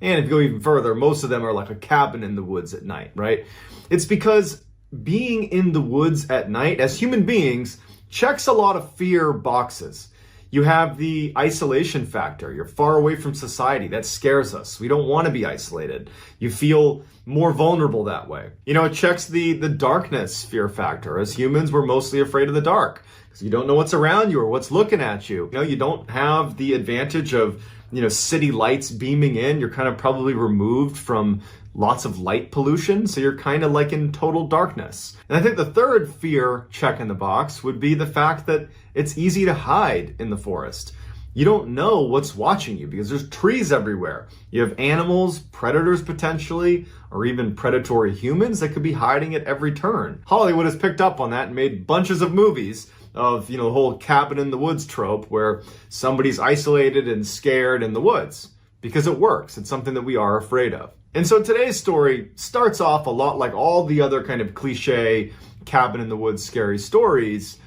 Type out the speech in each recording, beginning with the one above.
And if you go even further, most of them are like a cabin in the woods at night, right? It's because being in the woods at night as human beings checks a lot of fear boxes. You have the isolation factor. You're far away from society. That scares us. We don't want to be isolated. You feel more vulnerable that way. It checks the darkness fear factor. As humans, we're mostly afraid of the dark because you don't know what's around you or what's looking at you. You don't have the advantage of, city lights beaming in. You're kind of probably removed from lots of light pollution, so you're kind of like in total darkness. And I think the third fear check in the box would be the fact that it's easy to hide in the forest. You don't know what's watching you because there's trees everywhere. You have animals, predators potentially, or even predatory humans that could be hiding at every turn. Hollywood has picked up on that and made bunches of movies of, the whole cabin in the woods trope where somebody's isolated and scared in the woods because it works. It's something that we are afraid of. And so today's story starts off a lot like all the other kind of cliche cabin in the woods scary stories,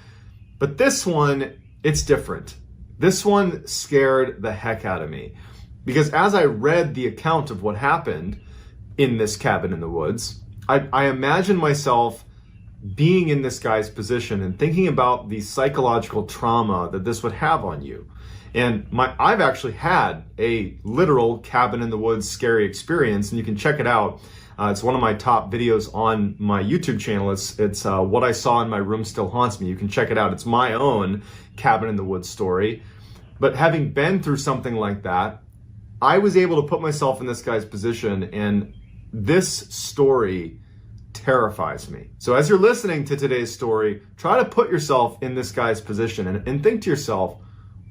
but this one, it's different. This one scared the heck out of me because as I read the account of what happened in this cabin in the woods, I imagined myself being in this guy's position and thinking about the psychological trauma that this would have on you. And I've actually had a literal cabin in the woods scary experience, and you can check it out. It's one of my top videos on my YouTube channel. It's What I Saw in My Room Still Haunts Me. You can check it out. It's my own cabin in the woods story. But having been through something like that, I was able to put myself in this guy's position, and this story terrifies me. So as you're listening to today's story, try to put yourself in this guy's position and think to yourself,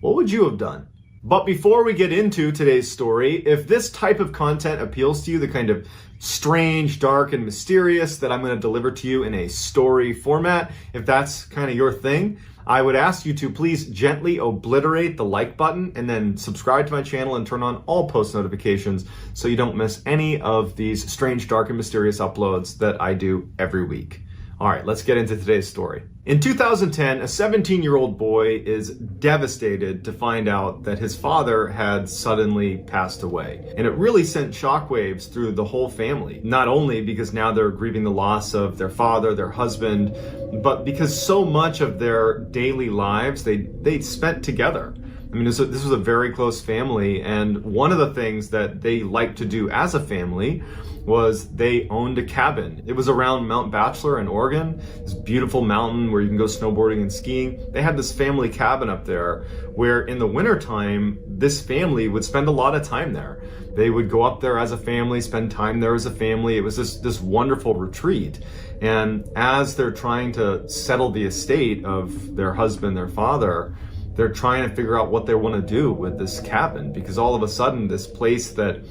what would you have done? But before we get into today's story, if this type of content appeals to you, the kind of strange, dark, and mysterious that I'm going to deliver to you in a story format, if that's kind of your thing, I would ask you to please gently obliterate the like button and then subscribe to my channel and turn on all post notifications so you don't miss any of these strange, dark, and mysterious uploads that I do every week. All right, let's get into today's story. In 2010, a 17-year-old boy is devastated to find out that his father had suddenly passed away. And it really sent shockwaves through the whole family. Not only because now they're grieving the loss of their father, their husband, but because so much of their daily lives they spent together. I mean, this was a very close family, and one of the things that they liked to do as a family was they owned a cabin. It was around Mount Bachelor in Oregon, this beautiful mountain where you can go snowboarding and skiing. They had this family cabin up there where in the wintertime, this family would spend a lot of time there. They would go up there as a family, spend time there as a family. It was this wonderful retreat. And as they're trying to settle the estate of their husband, their father, they're trying to figure out what they want to do with this cabin, because all of a sudden this place that,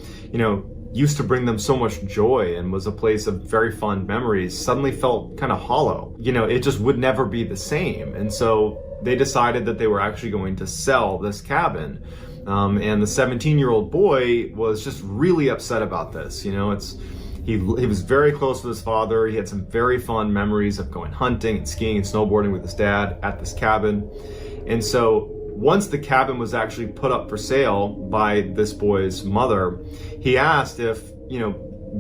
used to bring them so much joy and was a place of very fond memories suddenly felt kind of hollow. It just would never be the same. And so they decided that they were actually going to sell this cabin. And the 17-year-old boy was just really upset about this. He was very close with his father. He had some very fond memories of going hunting and skiing and snowboarding with his dad at this cabin. And so once the cabin was actually put up for sale by this boy's mother, he asked if,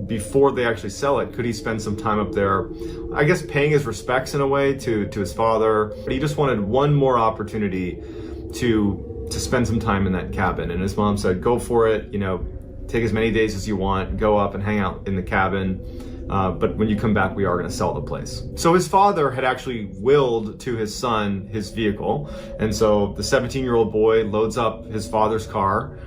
before they actually sell it, could he spend some time up there, I guess paying his respects in a way to his father. But he just wanted one more opportunity to spend some time in that cabin. And his mom said, go for it, take as many days as you want, go up and hang out in the cabin. But when you come back, we are going to sell the place. So his father had actually willed to his son his vehicle. And so the 17-year-old boy loads up his father's car.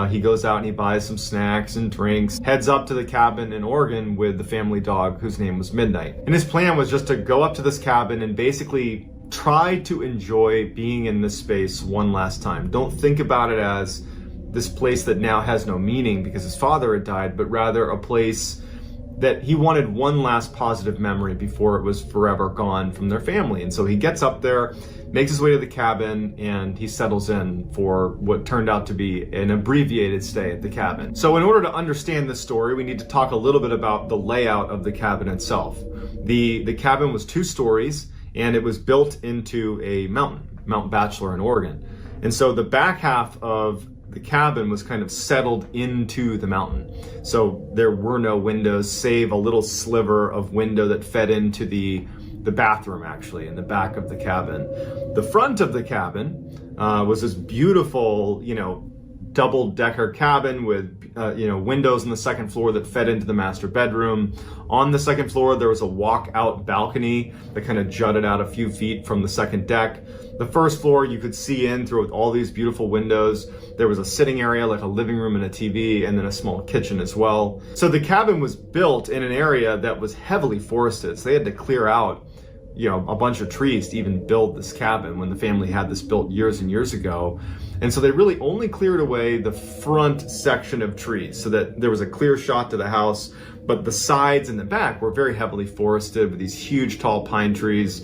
He goes out and he buys some snacks and drinks, heads up to the cabin in Oregon with the family dog whose name was Midnight. And his plan was just to go up to this cabin and basically try to enjoy being in this space one last time. Don't think about it as this place that now has no meaning because his father had died, but rather a place that he wanted one last positive memory before it was forever gone from their family. And so he gets up there, makes his way to the cabin, and he settles in for what turned out to be an abbreviated stay at the cabin. So in order to understand this story, we need to talk a little bit about the layout of the cabin itself. The cabin was 2 stories, and it was built into a mountain, Mount Bachelor in Oregon. And so the back half of the cabin was kind of settled into the mountain. So there were no windows, save a little sliver of window that fed into the bathroom, actually, in the back of the cabin. The front of the cabin was this beautiful, double-decker cabin with windows on the second floor that fed into the master bedroom. On the second floor, there was a walk-out balcony that kind of jutted out a few feet from the second deck. The first floor, you could see in through all these beautiful windows. There was a sitting area, like a living room and a TV, and then a small kitchen as well. So the cabin was built in an area that was heavily forested, so they had to clear out a bunch of trees to even build this cabin when the family had this built years and years ago. And so they really only cleared away the front section of trees so that there was a clear shot to the house, but the sides and the back were very heavily forested with these huge tall pine trees.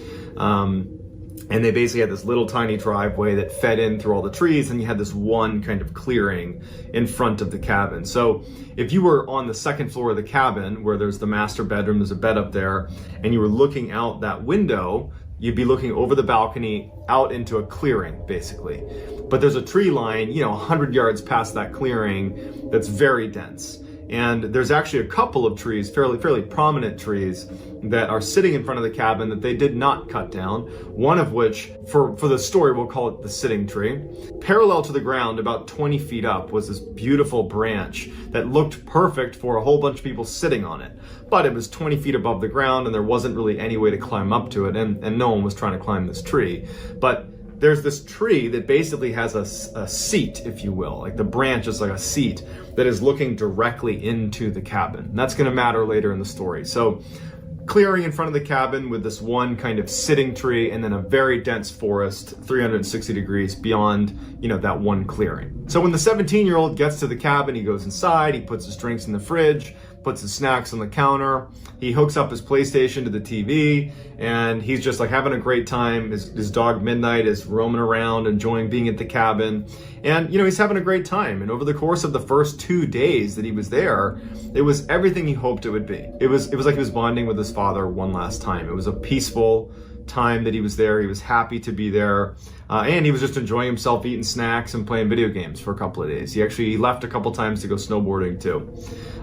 And they basically had this little tiny driveway that fed in through all the trees, and you had this one kind of clearing in front of the cabin. So if you were on the second floor of the cabin, where there's the master bedroom, there's a bed up there, and you were looking out that window, you'd be looking over the balcony out into a clearing, basically. But there's a tree line, 100 yards past that clearing that's very dense. And there's actually a couple of trees, fairly prominent trees, that are sitting in front of the cabin that they did not cut down. One of which, for the story, we'll call it the sitting tree. Parallel to the ground, about 20 feet up, was this beautiful branch that looked perfect for a whole bunch of people sitting on it. But it was 20 feet above the ground, and there wasn't really any way to climb up to it, and no one was trying to climb this tree. But there's this tree that basically has a seat, if you will, like the branch is like a seat that is looking directly into the cabin. And that's going to matter later in the story. So clearing in front of the cabin with this one kind of sitting tree, and then a very dense forest 360 degrees beyond, that one clearing. So when the 17-year-old gets to the cabin, he goes inside, he puts his drinks in the fridge, puts his snacks on the counter, he hooks up his PlayStation to the TV, and he's just like having a great time. His dog Midnight is roaming around, enjoying being at the cabin, and he's having a great time. And over the course of the first 2 days that he was there, it was everything he hoped it would be. It was like he was bonding with his father one last time. It was a peaceful time that he was there. He was happy to be there, and he was just enjoying himself, eating snacks and playing video games for a couple of days. He actually left a couple times to go snowboarding too.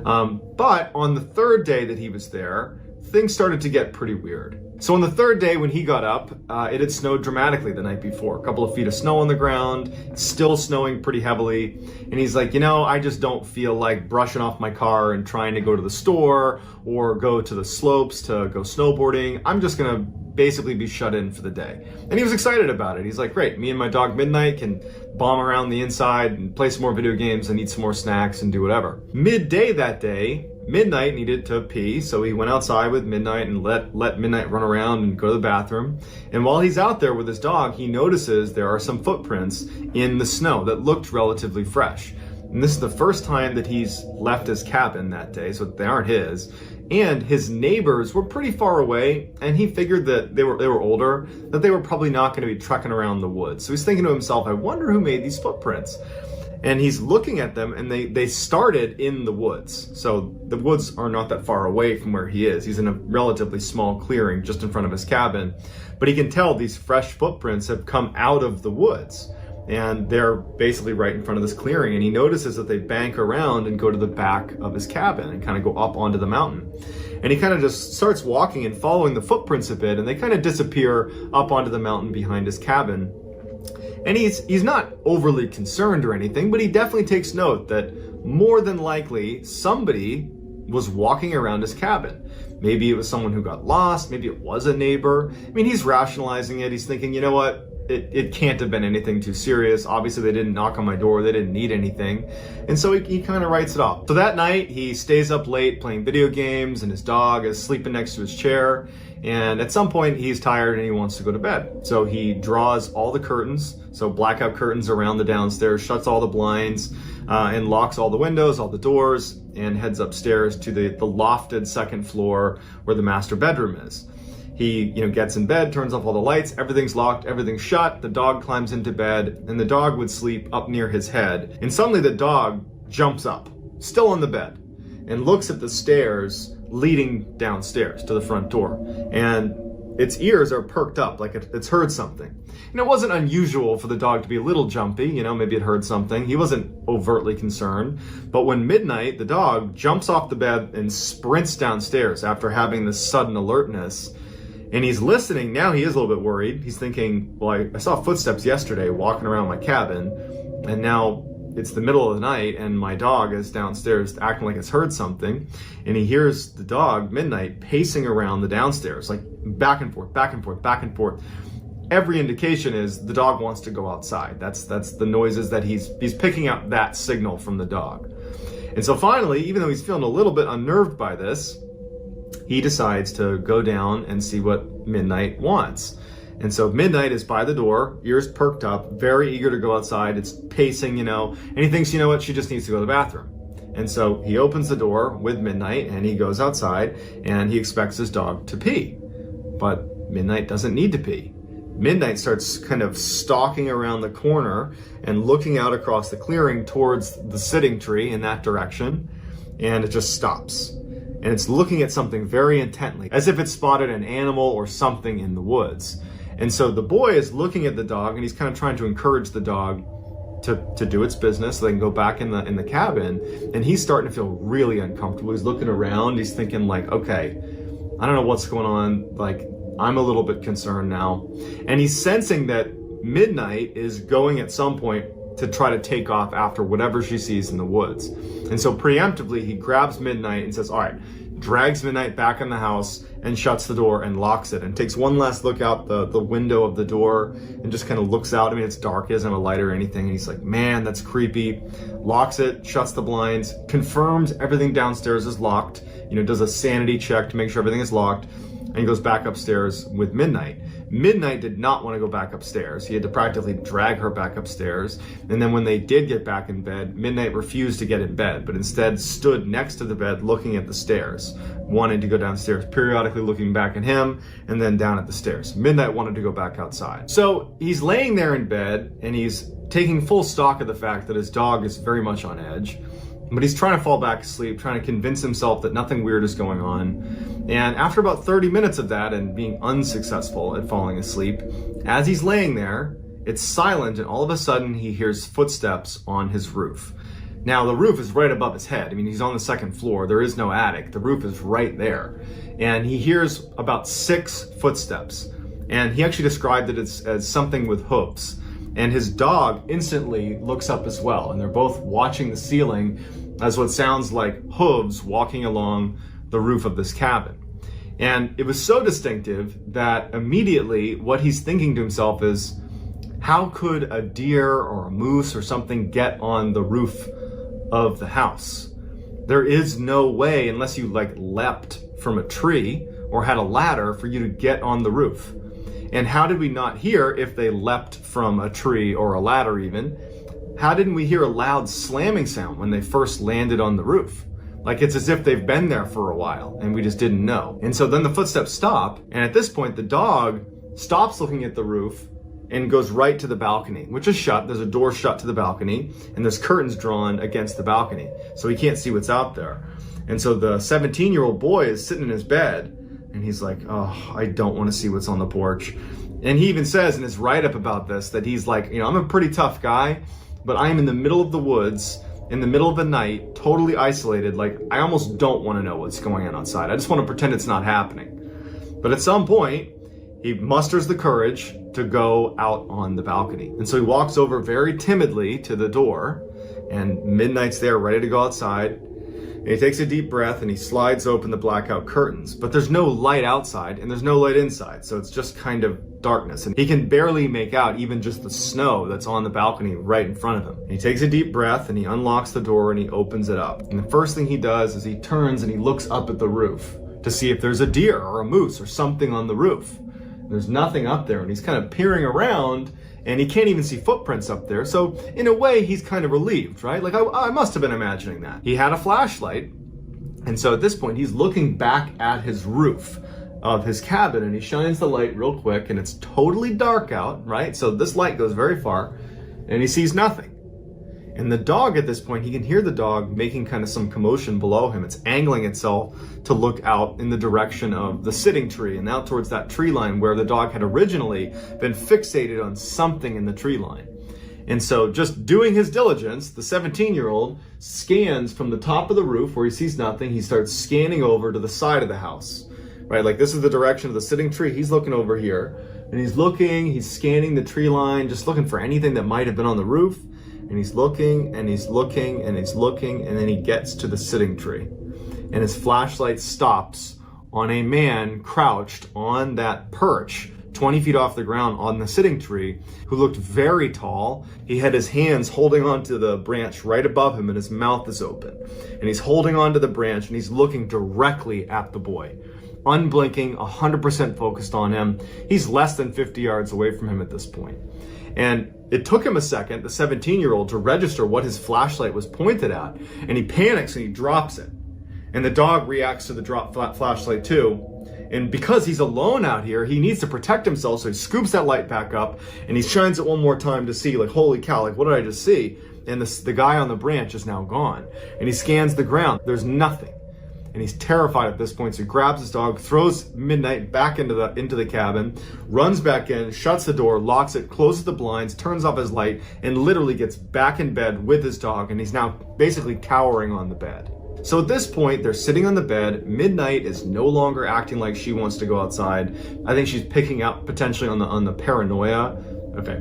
But on the third day that he was there, things started to get pretty weird. So on the third day when he got up, it had snowed dramatically the night before. A couple of feet of snow on the ground, still snowing pretty heavily. And he's like, I just don't feel like brushing off my car and trying to go to the store or go to the slopes to go snowboarding. I'm just gonna basically be shut in for the day. And he was excited about it. He's like, great, me and my dog Midnight can bomb around the inside and play some more video games and eat some more snacks and do whatever. Midday that day, Midnight needed to pee, so he went outside with Midnight and let Midnight run around and go to the bathroom. And while he's out there with his dog, he notices there are some footprints in the snow that looked relatively fresh. And this is the first time that he's left his cabin that day, so they aren't his. And his neighbors were pretty far away, and he figured that they were older, that they were probably not going to be trekking around the woods. So he's thinking to himself, I wonder who made these footprints. And he's looking at them, and they started in the woods. So the woods are not that far away from where he is. He's in a relatively small clearing just in front of his cabin. But he can tell these fresh footprints have come out of the woods. And they're basically right in front of this clearing. And he notices that they bank around and go to the back of his cabin and kind of go up onto the mountain. And he kind of just starts walking and following the footprints a bit, and they kind of disappear up onto the mountain behind his cabin. And he's not overly concerned or anything, but he definitely takes note that more than likely somebody was walking around his cabin. Maybe it was someone who got lost, maybe it was a neighbor. I mean, he's rationalizing it. He's thinking, you know what? It can't have been anything too serious. Obviously, they didn't knock on my door. They didn't need anything. And so he kind of writes it off. So that night, he stays up late playing video games, and his dog is sleeping next to his chair. And at some point, he's tired and he wants to go to bed. So he draws all the curtains, so blackout curtains around the downstairs, shuts all the blinds, and locks all the windows, all the doors, and heads upstairs to the lofted second floor where the master bedroom is. He, gets in bed, turns off all the lights, everything's locked, everything's shut, the dog climbs into bed, and the dog would sleep up near his head. And suddenly the dog jumps up, still on the bed, and looks at the stairs leading downstairs to the front door. And its ears are perked up, like it's heard something. And it wasn't unusual for the dog to be a little jumpy, maybe it heard something. He wasn't overtly concerned. But when midnight, the dog jumps off the bed and sprints downstairs after having this sudden alertness. And he's listening. Now he is a little bit worried. He's thinking, well, I saw footsteps yesterday walking around my cabin, and now it's the middle of the night and my dog is downstairs acting like it's heard something. And he hears the dog, Midnight, pacing around the downstairs, like back and forth, back and forth, back and forth. Every indication is the dog wants to go outside. That's the noises that he's picking up, that signal from the dog. And so finally, even though he's feeling a little bit unnerved by this, he decides to go down and see what Midnight wants. And so Midnight is by the door, ears perked up, very eager to go outside. It's pacing, and he thinks, she just needs to go to the bathroom. And so he opens the door with Midnight and he goes outside and he expects his dog to pee. But Midnight doesn't need to pee. Midnight starts kind of stalking around the corner and looking out across the clearing towards the sitting tree in that direction, and it just stops. And it's looking at something very intently, as if it spotted an animal or something in the woods. And so the boy is looking at the dog and he's kind of trying to encourage the dog to do its business so they can go back in the cabin. And he's starting to feel really uncomfortable. He's looking around, he's thinking like, okay, I don't know what's going on. Like, I'm a little bit concerned now. And he's sensing that Midnight is going at some point to try to take off after whatever she sees in the woods. And so preemptively, he grabs Midnight and says, all right, drags Midnight back in the house and shuts the door and locks it and takes one last look out the window of the door and just kind of looks out. I mean, it's dark, he doesn't have a light or anything. And he's like, man, that's creepy. Locks it, shuts the blinds, confirms everything downstairs is locked, does a sanity check to make sure everything is locked, and he goes back upstairs with Midnight. Midnight did not want to go back upstairs. He had to practically drag her back upstairs. And then when they did get back in bed, Midnight refused to get in bed, but instead stood next to the bed looking at the stairs, wanting to go downstairs, periodically looking back at him and then down at the stairs. Midnight wanted to go back outside. So he's laying there in bed and he's taking full stock of the fact that his dog is very much on edge. But he's trying to fall back asleep, trying to convince himself that nothing weird is going on. And after about 30 minutes of that and being unsuccessful at falling asleep, as he's laying there, it's silent, and all of a sudden he hears footsteps on his roof. Now, the roof is right above his head. I mean, he's on the second floor. There is no attic. The roof is right there. And he hears about 6 footsteps. And he actually described it as something with hooves. And his dog instantly looks up as well, and they're both watching the ceiling as what sounds like hooves walking along the roof of this cabin. And it was so distinctive that immediately what he's thinking to himself is, how could a deer or a moose or something get on the roof of the house? There is no way, unless you leapt from a tree or had a ladder, for you to get on the roof. And how did we not hear, if they leapt from a tree or a ladder even, how didn't we hear a loud slamming sound when they first landed on the roof? Like, it's as if they've been there for a while and we just didn't know. And so then the footsteps stop, and at this point the dog stops looking at the roof and goes right to the balcony, which is shut. There's a door shut to the balcony and there's curtains drawn against the balcony, so he can't see what's out there. And so the 17-year-old boy is sitting in his bed and he's like, oh, I don't want to see what's on the porch. And he even says in his write-up about this that he's like, I'm a pretty tough guy, but I am in the middle of the woods, in the middle of the night, totally isolated. Like, I almost don't want to know what's going on outside. I just want to pretend it's not happening. But at some point, he musters the courage to go out on the balcony. And so he walks over very timidly to the door, and Midnight's there ready to go outside. And he takes a deep breath and he slides open the blackout curtains. But there's no light outside and there's no light inside, so it's just kind of darkness. And he can barely make out even just the snow that's on the balcony right in front of him. And he takes a deep breath and he unlocks the door and he opens it up. And the first thing he does is he turns and he looks up at the roof to see if there's a deer or a moose or something on the roof. There's nothing up there, and he's kind of peering around and he can't even see footprints up there. So in a way, he's kind of relieved, right? Like, I must have been imagining that. He had a flashlight, and so at this point, he's looking back at his roof of his cabin, and he shines the light real quick, and it's totally dark out, right? So this light goes very far, and he sees nothing. And the dog at this point, he can hear the dog making kind of some commotion below him. It's angling itself to look out in the direction of the sitting tree and out towards that tree line where the dog had originally been fixated on something in the tree line. And so just doing his diligence, the 17-year-old scans from the top of the roof where he sees nothing. He starts scanning over to the side of the house, right? Like this is the direction of the sitting tree. He's looking over here and he's scanning the tree line, just looking for anything that might have been on the roof. And he's looking and he's looking and he's looking, and then he gets to the sitting tree. And his flashlight stops on a man crouched on that perch, 20 feet off the ground on the sitting tree, who looked very tall. He had his hands holding onto the branch right above him, and his mouth is open. And he's holding onto the branch and he's looking directly at the boy. Unblinking, 100% focused on him. He's less than 50 yards away from him at this point. And it took him a second, the 17-year-old, to register what his flashlight was pointed at. And he panics and he drops it. And the dog reacts to the drop flashlight too. And because he's alone out here, he needs to protect himself. So he scoops that light back up and he shines it one more time to see, like, holy cow, like, what did I just see? And the guy on the branch is now gone. And he scans the ground. There's nothing. And he's terrified at this point, so he grabs his dog, throws Midnight back into the cabin, runs back in, shuts the door, locks it, closes the blinds, turns off his light, and literally gets back in bed with his dog, and he's now basically cowering on the bed. So at this point, they're sitting on the bed. Midnight is no longer acting like she wants to go outside. I think she's picking up potentially on the paranoia. Okay.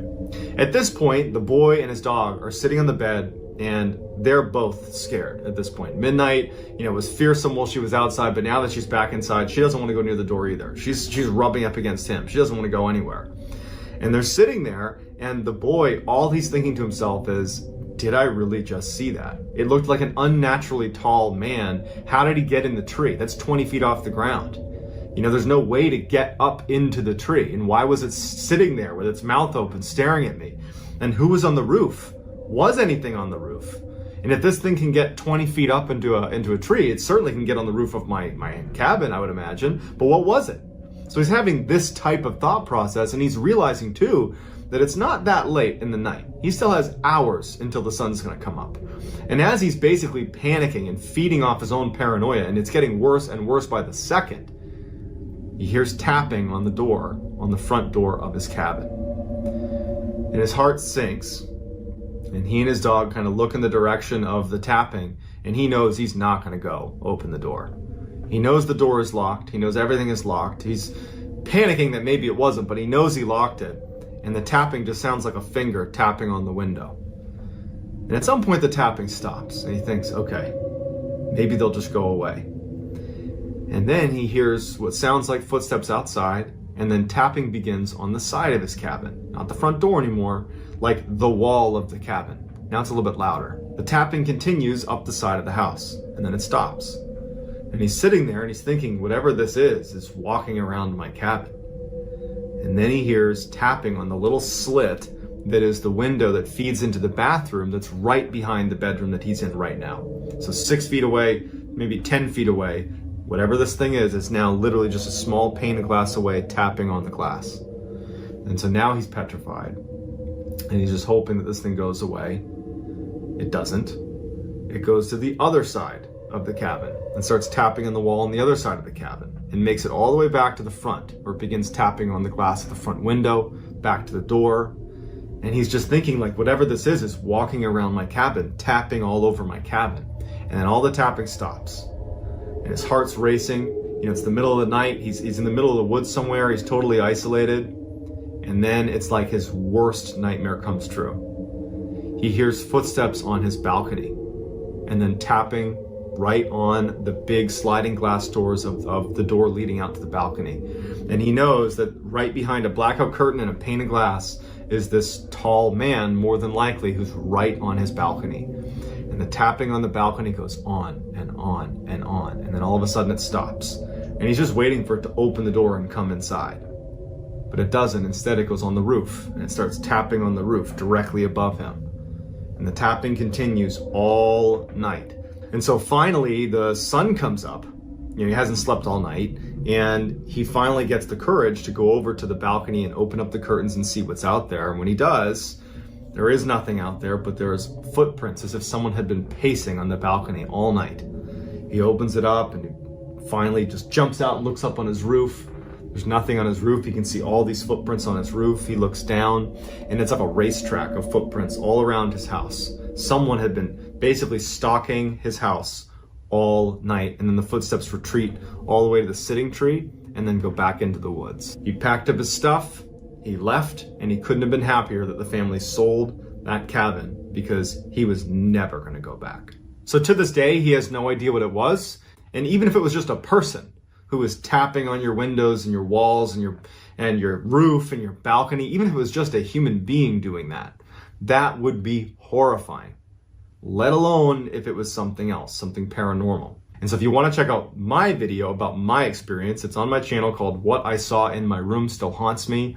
At this point, the boy and his dog are sitting on the bed, and they're both scared at this point. Midnight, was fearsome while she was outside, but now that she's back inside, she doesn't want to go near the door either. She's rubbing up against him. She doesn't want to go anywhere. And they're sitting there, and the boy, all he's thinking to himself is, did I really just see that? It looked like an unnaturally tall man. How did he get in the tree? That's 20 feet off the ground. There's no way to get up into the tree. And why was it sitting there with its mouth open, staring at me? And who was on the roof? Was anything on the roof? And if this thing can get 20 feet up into a tree, it certainly can get on the roof of my cabin, I would imagine. But what was it? So he's having this type of thought process, and he's realizing too that it's not that late in the night. He still has hours until the sun's gonna come up. And as he's basically panicking and feeding off his own paranoia, and it's getting worse and worse by the second, he hears tapping on the door, on the front door of his cabin. And his heart sinks. And he and his dog kind of look in the direction of the tapping, and he knows he's not going to go open the door. He knows the door is locked. He knows everything is locked. He's panicking that maybe it wasn't, but he knows he locked it. And the tapping just sounds like a finger tapping on the window. And at some point the tapping stops, and he thinks, okay, maybe they'll just go away. And then he hears what sounds like footsteps outside, and then tapping begins on the side of his cabin. Not the front door anymore, like the wall of the cabin. Now it's a little bit louder. The tapping continues up the side of the house, and then it stops. And he's sitting there and he's thinking, whatever this is walking around my cabin. And then he hears tapping on the little slit that is the window that feeds into the bathroom that's right behind the bedroom that he's in right now. So 6 feet away, maybe 10 feet away, whatever this thing is, it's now literally just a small pane of glass away, tapping on the glass. And so now he's petrified. And he's just hoping that this thing goes away. It doesn't. It goes to the other side of the cabin and starts tapping on the wall on the other side of the cabin and makes it all the way back to the front, where it begins tapping on the glass of the front window, back to the door. And he's just thinking, like, whatever this is walking around my cabin, tapping all over my cabin. And then all the tapping stops. And his heart's racing. It's the middle of the night. He's in the middle of the woods somewhere. He's totally isolated. And then it's like his worst nightmare comes true. He hears footsteps on his balcony, and then tapping right on the big sliding glass doors of the door leading out to the balcony. And he knows that right behind a blackout curtain and a pane of glass is this tall man, more than likely, who's right on his balcony. And the tapping on the balcony goes on and on and on. And then all of a sudden it stops. And he's just waiting for it to open the door and come inside. But it doesn't. Instead, it goes on the roof, and it starts tapping on the roof directly above him. And the tapping continues all night. And so finally, the sun comes up. He hasn't slept all night, and he finally gets the courage to go over to the balcony and open up the curtains and see what's out there. And when he does, There is nothing out there, but there's footprints as if someone had been pacing on the balcony all night. He opens it up and he finally just jumps out and looks up on his roof. There's nothing on his roof. He can see all these footprints on his roof. He looks down and it's like a racetrack of footprints all around his house. Someone had been basically stalking his house all night, and then the footsteps retreat all the way to the sitting tree and then go back into the woods. He packed up his stuff, he left, and he couldn't have been happier that the family sold that cabin because he was never going to go back. So to this day, he has no idea what it was. And even if it was just a person who was tapping on your windows and your walls and your roof and your balcony, even if it was just a human being doing that, that would be horrifying, let alone if it was something else, something paranormal. And so if you want to check out my video about my experience, it's on my channel called What I Saw in My Room Still Haunts Me.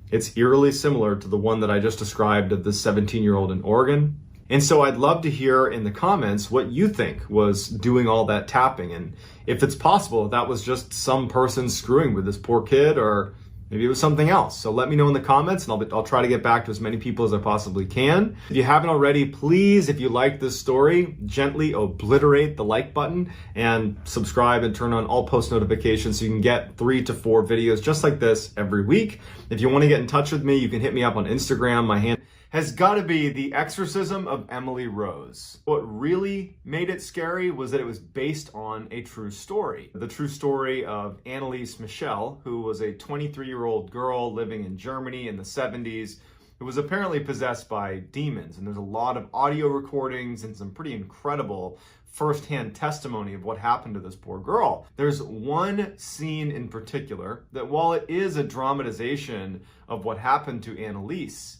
It's eerily similar to the one that I just described of the 17-year-old in Oregon. And so I'd love to hear in the comments what you think was doing all that tapping. And if it's possible, that was just some person screwing with this poor kid, or maybe it was something else. So let me know in the comments, and I'll try to get back to as many people as I possibly can. If you haven't already, please, if you like this story, gently obliterate the like button and subscribe and turn on all post notifications so you can get 3 to 4 videos just like this every week. If you want to get in touch with me, you can hit me up on Instagram. My handle has got to be The Exorcism of Emily Rose. What really made it scary was that it was based on a true story. The true story of Anneliese Michel, who was a 23-year-old girl living in Germany in the 70s, who was apparently possessed by demons. And there's a lot of audio recordings and some pretty incredible firsthand testimony of what happened to this poor girl. There's one scene in particular that, while it is a dramatization of what happened to Anneliese,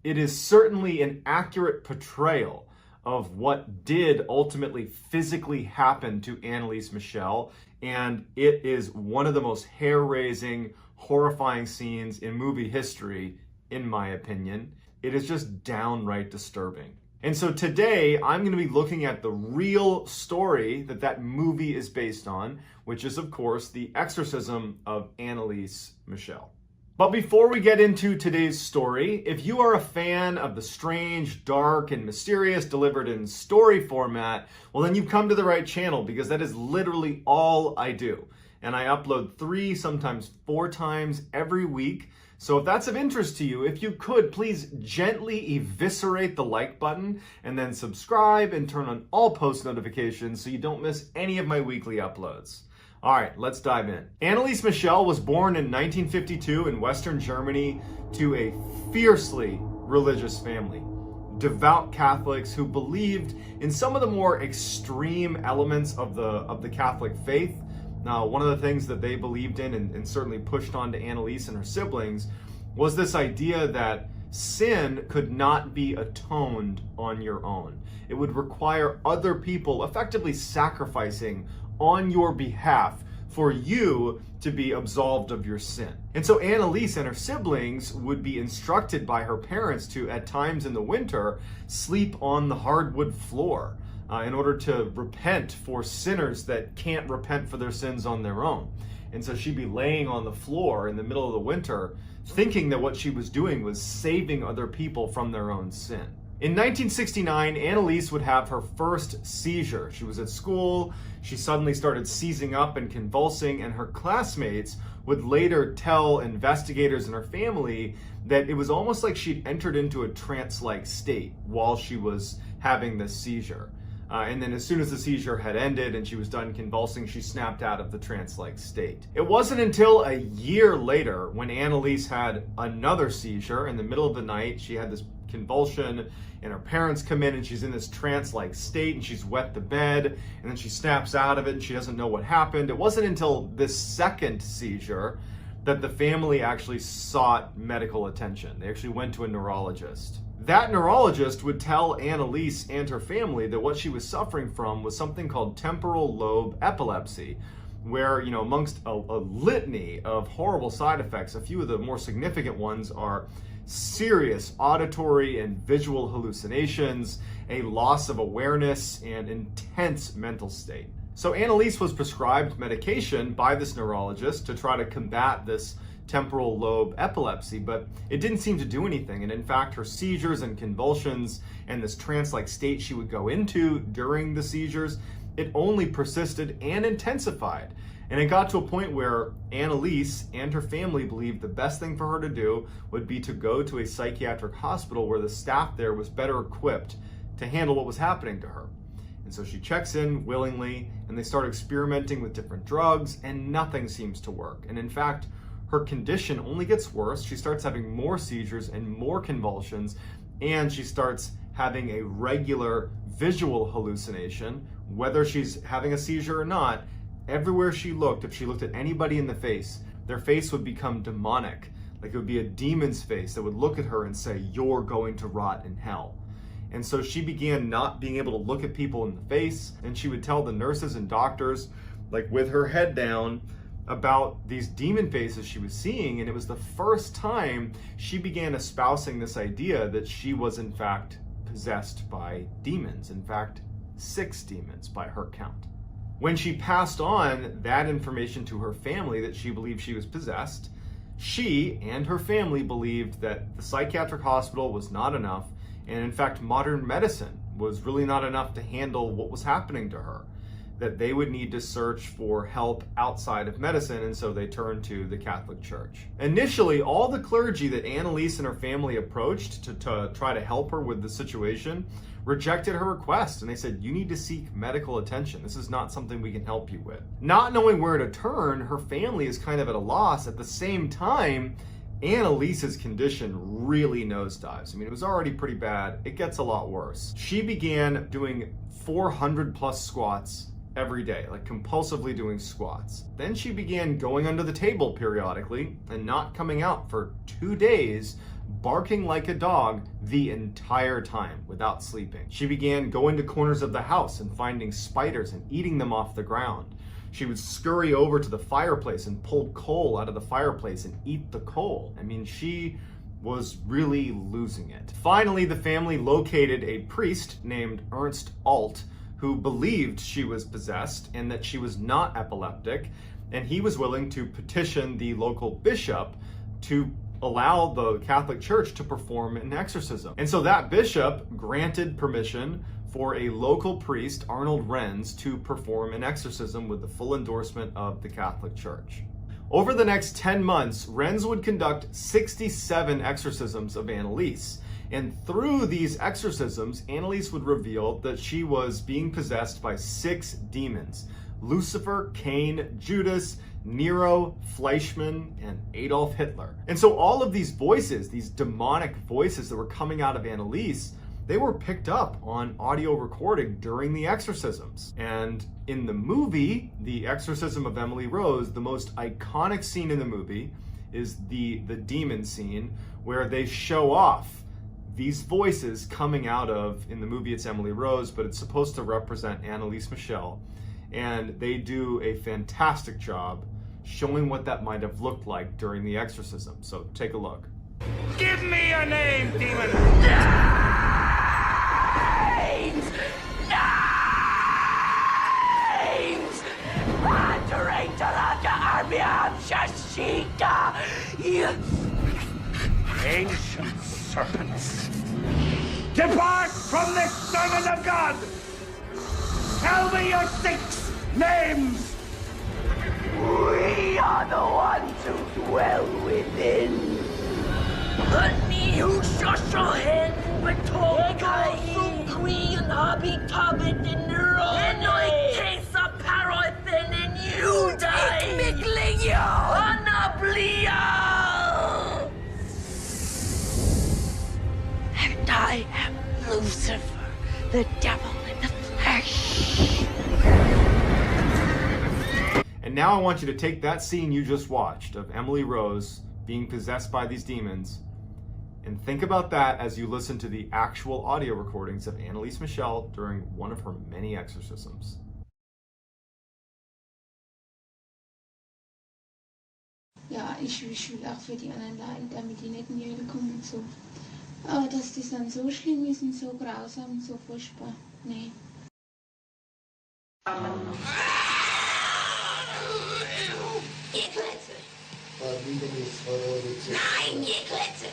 it is certainly an accurate portrayal of what did ultimately physically happen to Anneliese Michel, and it is one of the most hair-raising, horrifying scenes in movie history, in my opinion. It is just downright disturbing. And so today, I'm going to be looking at the real story that movie is based on, which is, of course, the exorcism of Anneliese Michel. But before we get into today's story, if you are a fan of the strange, dark, and mysterious delivered in story format, well then you've come to the right channel, because that is literally all I do. And I upload 3, sometimes 4 times every week. So if that's of interest to you, if you could, please gently eviscerate the like button and then subscribe and turn on all post notifications so you don't miss any of my weekly uploads. All right, let's dive in. Anneliese Michel was born in 1952 in Western Germany to a fiercely religious family. Devout Catholics who believed in some of the more extreme elements of the Catholic faith. Now, one of the things that they believed in and certainly pushed on to Anneliese and her siblings was this idea that sin could not be atoned on your own. It would require other people effectively sacrificing on your behalf for you to be absolved of your sin. And so Anneliese and her siblings would be instructed by her parents to, at times in the winter, sleep on the hardwood floor in order to repent for sinners that can't repent for their sins on their own. And so she'd be laying on the floor in the middle of the winter, thinking that what she was doing was saving other people from their own sin. In 1969, Anneliese would have her first seizure. She was at school, she suddenly started seizing up and convulsing, and her classmates would later tell investigators and her family that it was almost like she'd entered into a trance-like state while she was having this seizure. And then as soon as the seizure had ended and she was done convulsing, she snapped out of the trance-like state. It wasn't until a year later, when Anneliese had another seizure in the middle of the night, she had this convulsion, and her parents come in and she's in this trance-like state and she's wet the bed, and then she snaps out of it and she doesn't know what happened. It wasn't until this second seizure that the family actually sought medical attention. They actually went to a neurologist. That neurologist would tell Anneliese and her family that what she was suffering from was something called temporal lobe epilepsy, where, amongst a litany of horrible side effects, a few of the more significant ones are serious auditory and visual hallucinations, a loss of awareness, and intense mental state. So Anneliese was prescribed medication by this neurologist to try to combat this temporal lobe epilepsy, but it didn't seem to do anything. And in fact, her seizures and convulsions and this trance-like state she would go into during the seizures, it only persisted and intensified. And it got to a point where Annalise and her family believed the best thing for her to do would be to go to a psychiatric hospital where the staff there was better equipped to handle what was happening to her. And so she checks in willingly, and they start experimenting with different drugs, and nothing seems to work. And in fact, her condition only gets worse. She starts having more seizures and more convulsions, and she starts having a regular visual hallucination, whether she's having a seizure or not. Everywhere she looked, if she looked at anybody in the face, their face would become demonic. Like it would be a demon's face that would look at her and say, "You're going to rot in hell." And so she began not being able to look at people in the face, and she would tell the nurses and doctors, like with her head down, about these demon faces she was seeing. And it was the first time she began espousing this idea that she was in fact possessed by demons. In fact, 6 demons by her count. When she passed on that information to her family that she believed she was possessed, she and her family believed that the psychiatric hospital was not enough, and in fact modern medicine was really not enough to handle what was happening to her, that they would need to search for help outside of medicine, and so they turned to the Catholic Church. Initially, all the clergy that Annalise and her family approached to try to help her with the situation rejected her request, and they said, "You need to seek medical attention. This is not something we can help you with." Not knowing where to turn, her family is kind of at a loss. At the same time, Annalise's condition really nosedives. I mean, it was already pretty bad. It gets a lot worse. She began doing 400 plus squats every day, like compulsively doing squats. Then she began going under the table periodically and not coming out for 2 days, barking like a dog the entire time without sleeping. She began going to corners of the house and finding spiders and eating them off the ground. She would scurry over to the fireplace and pull coal out of the fireplace and eat the coal. I mean, she was really losing it. Finally, the family located a priest named Ernst Alt who believed she was possessed and that she was not epileptic, and he was willing to petition the local bishop to allow the Catholic Church to perform an exorcism. And so that bishop granted permission for a local priest, Arnold Renz, to perform an exorcism with the full endorsement of the Catholic Church. Over the next 10 months, Renz would conduct 67 exorcisms of Annalise. And through these exorcisms, Annalise would reveal that she was being possessed by 6 demons: Lucifer, Cain, Judas, Nero, Fleischmann, and Adolf Hitler. And so all of these voices, these demonic voices that were coming out of Annalise, they were picked up on audio recording during the exorcisms. And in the movie, The Exorcism of Emily Rose, the most iconic scene in the movie is the demon scene, where they show off these voices coming out of, in the movie it's Emily Rose, but it's supposed to represent Annalise Michel. And they do a fantastic job showing what that might have looked like during the exorcism. So take a look. Give me your name, demon! Names! Names! Moderator of the army of Shashika! Ancient serpents! Depart from this servant of God! Tell me your 6 names! We are the ones who dwell within. New Shoshohen, Batokai, Queen, Hobby Tobbit, and Ronoi, Tesa Parothin, and Yuda, Miglio, Anablio! And I am Lucifer, the devil in the flesh. And now I want you to take that scene you just watched of Emily Rose being possessed by these demons and think about that as you listen to the actual audio recordings of Annalise Michel during one of her many exorcisms. Ja, ich will auch für die anderen leiden, damit die nicht in die Hölle kommen und so. Aber dass das dann so schlimm ist und so grausam und so furchtbar, nee. Nein, ihr Klötze.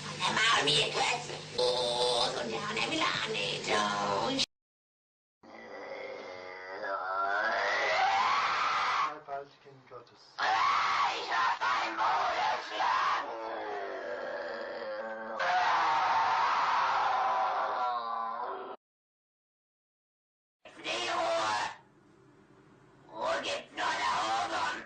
Von der Maul, mir Klötze. Oh, so der Milane. Ich hab dein Maul erschlagen. Die Ruhe gibt's nur da oben.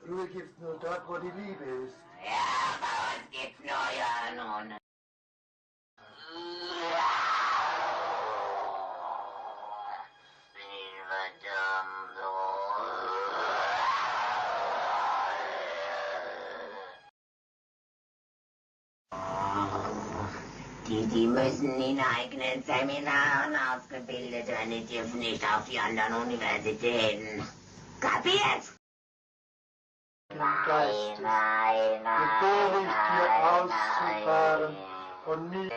Ruhe gibt's nur dort, wo die Liebe ist. Ja, bei uns gibt's nur ja nun. Die müssen in eigenen Seminaren ausgebildet werden, die dürfen nicht auf die anderen Universitäten. Kapiert? Geistes. Befehle ich dir auszufahren und nicht.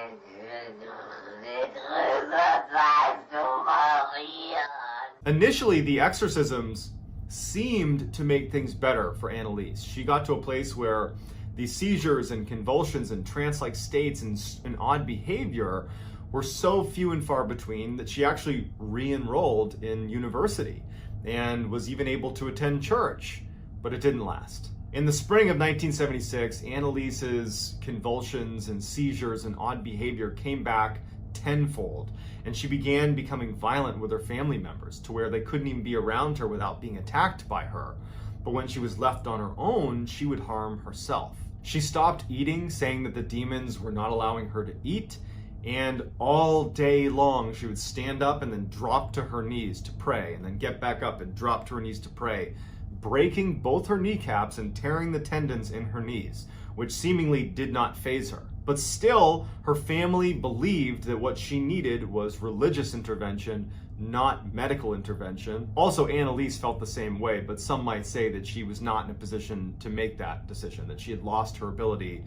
Initially, the exorcisms seemed to make things better for Annalise. She got to a place where the seizures and convulsions and trance-like states and odd behavior were so few and far between that she actually re-enrolled in university and was even able to attend church, but it didn't last. In the spring of 1976, Annalise's convulsions and seizures and odd behavior came back tenfold, and she began becoming violent with her family members to where they couldn't even be around her without being attacked by her. But when she was left on her own, she would harm herself. She stopped eating, saying that the demons were not allowing her to eat, and all day long she would stand up and then drop to her knees to pray, and then get back up and drop to her knees to pray, breaking both her kneecaps and tearing the tendons in her knees, which seemingly did not faze her. But still, her family believed that what she needed was religious intervention, not medical intervention. Also, Annalise felt the same way, but some might say that she was not in a position to make that decision, that she had lost her ability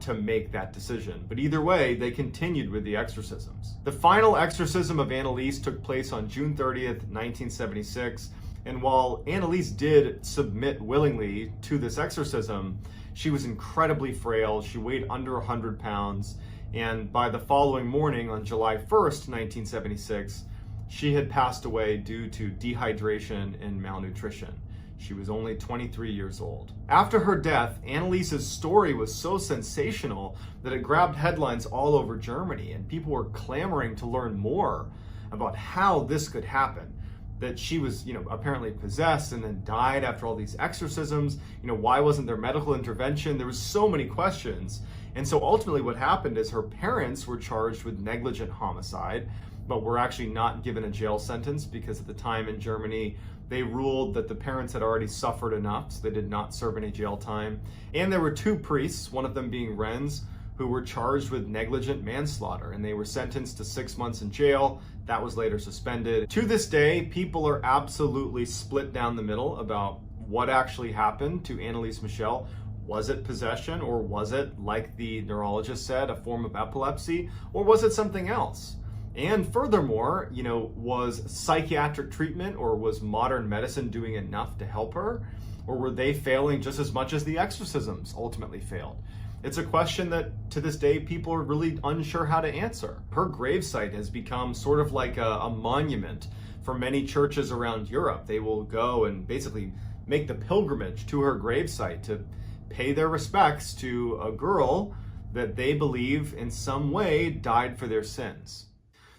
to make that decision. But either way, they continued with the exorcisms. The final exorcism of Annalise took place on June 30th, 1976. And while Annalise did submit willingly to this exorcism, she was incredibly frail. She weighed under 100 pounds. And by the following morning, on July 1st, 1976, she had passed away due to dehydration and malnutrition. She was only 23 years old. After her death, Annalise's story was so sensational that it grabbed headlines all over Germany, and people were clamoring to learn more about how this could happen. That she was, apparently possessed and then died after all these exorcisms. Why wasn't there medical intervention? There was so many questions. And so ultimately what happened is her parents were charged with negligent homicide, but were actually not given a jail sentence because at the time in Germany, they ruled that the parents had already suffered enough, so they did not serve any jail time. And there were two priests, one of them being Renz, who were charged with negligent manslaughter, and they were sentenced to 6 months in jail. That was later suspended. To this day, people are absolutely split down the middle about what actually happened to Annalise Michel. Was it possession, or was it, like the neurologist said, a form of epilepsy, or was it something else? And furthermore, was psychiatric treatment or was modern medicine doing enough to help her? Or were they failing just as much as the exorcisms ultimately failed? It's a question that to this day people are really unsure how to answer. Her gravesite has become sort of like a monument for many churches around Europe. They will go and basically make the pilgrimage to her gravesite to pay their respects to a girl that they believe in some way died for their sins.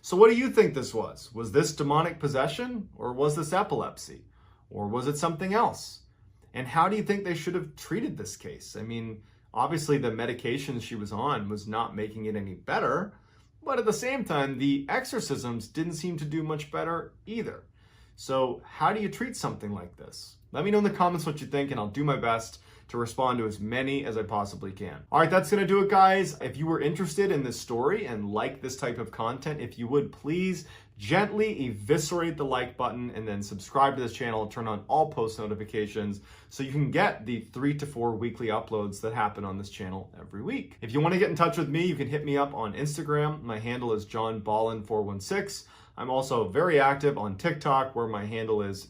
So what do you think this was? Was this demonic possession, or was this epilepsy? Or was it something else? And how do you think they should have treated this case? I mean, obviously the medication she was on was not making it any better, but at the same time, the exorcisms didn't seem to do much better either. So how do you treat something like this? Let me know in the comments what you think, and I'll do my best to respond to as many as I possibly can. All right, that's gonna do it, guys. If you were interested in this story and like this type of content, if you would please gently eviscerate the like button and then subscribe to this channel and turn on all post notifications so you can get the 3 to 4 weekly uploads that happen on this channel every week. If you want to get in touch with me, you can hit me up on Instagram. My handle is JohnBallen416. I'm also very active on TikTok, where my handle is